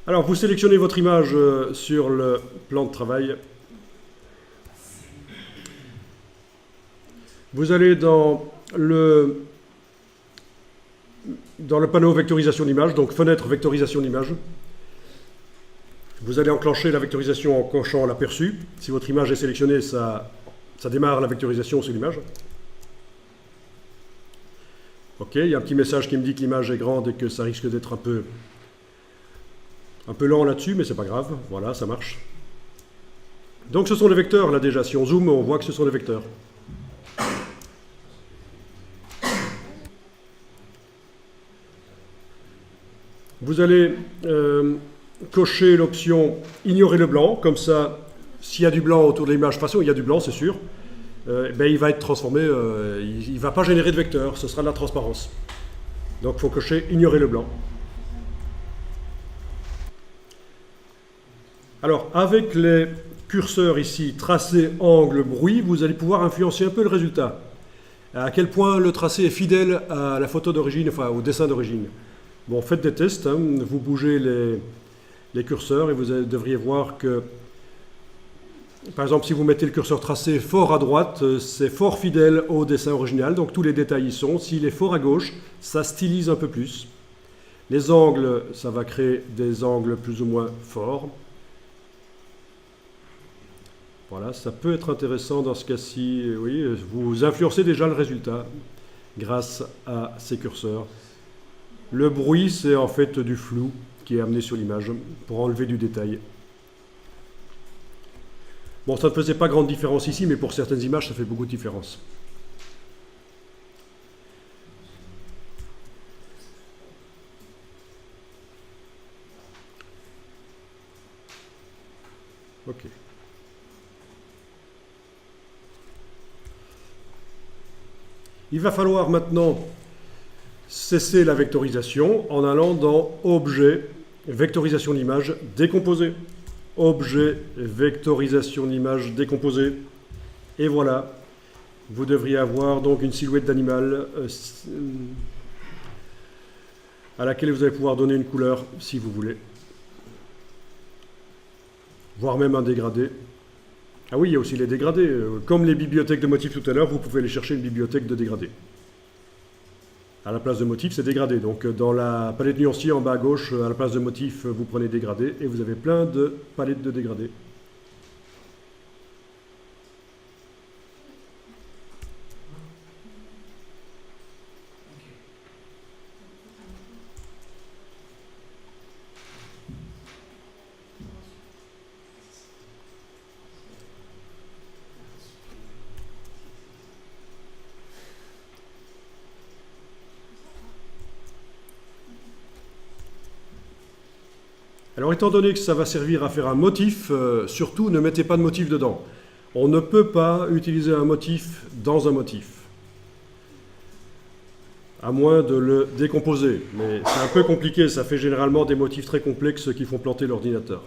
Alors, vous sélectionnez votre image sur le plan de travail. Vous allez dans le panneau vectorisation d'image, donc fenêtre vectorisation d'image. Vous allez enclencher la vectorisation en cochant l'aperçu. Si votre image est sélectionnée, ça démarre la vectorisation sur l'image. Ok, il y a un petit message qui me dit que l'image est grande et que ça risque d'être un peu lent là-dessus, mais c'est pas grave. Voilà, ça marche. Donc ce sont des vecteurs là déjà. Si on zoome, on voit que ce sont des vecteurs. Vous allez cocher l'option « Ignorer le blanc », comme ça, s'il y a du blanc autour de l'image, de toute façon, il y a du blanc, c'est sûr, il va être transformé, il ne va pas générer de vecteur, ce sera de la transparence. Donc, il faut cocher « Ignorer le blanc ». Alors, avec les curseurs ici, tracé, angle, bruit, vous allez pouvoir influencer un peu le résultat. À quel point le tracé est fidèle à la photo d'origine, enfin au dessin d'origine. Bon, faites des tests, hein. Vous bougez les curseurs et vous devriez voir que, par exemple, si vous mettez le curseur tracé fort à droite, c'est fort fidèle au dessin original, donc tous les détails y sont. S'il est fort à gauche, ça stylise un peu plus. Les angles, ça va créer des angles plus ou moins forts. Voilà, ça peut être intéressant dans ce cas-ci. Oui, vous influencez déjà le résultat grâce à ces curseurs. Le bruit, c'est en fait du flou qui est amené sur l'image pour enlever du détail. Bon, ça ne faisait pas grande différence ici, mais pour certaines images, ça fait beaucoup de différence. Ok. Il va falloir maintenant cesser la vectorisation en allant dans Objet, vectorisation d'image, décomposer. Objet, vectorisation d'image, décomposer. Et voilà, vous devriez avoir donc une silhouette d'animal à laquelle vous allez pouvoir donner une couleur si vous voulez. Voire même un dégradé. Ah oui, il y a aussi les dégradés. Comme les bibliothèques de motifs tout à l'heure, vous pouvez aller chercher une bibliothèque de dégradés. À la place de motif, c'est dégradé. Donc dans la palette nuancier en bas à gauche, à la place de motif, vous prenez dégradé et vous avez plein de palettes de dégradés. Alors, étant donné que ça va servir à faire un motif, surtout ne mettez pas de motif dedans. On ne peut pas utiliser un motif dans un motif, à moins de le décomposer. Mais c'est un peu compliqué, ça fait généralement des motifs très complexes qui font planter l'ordinateur.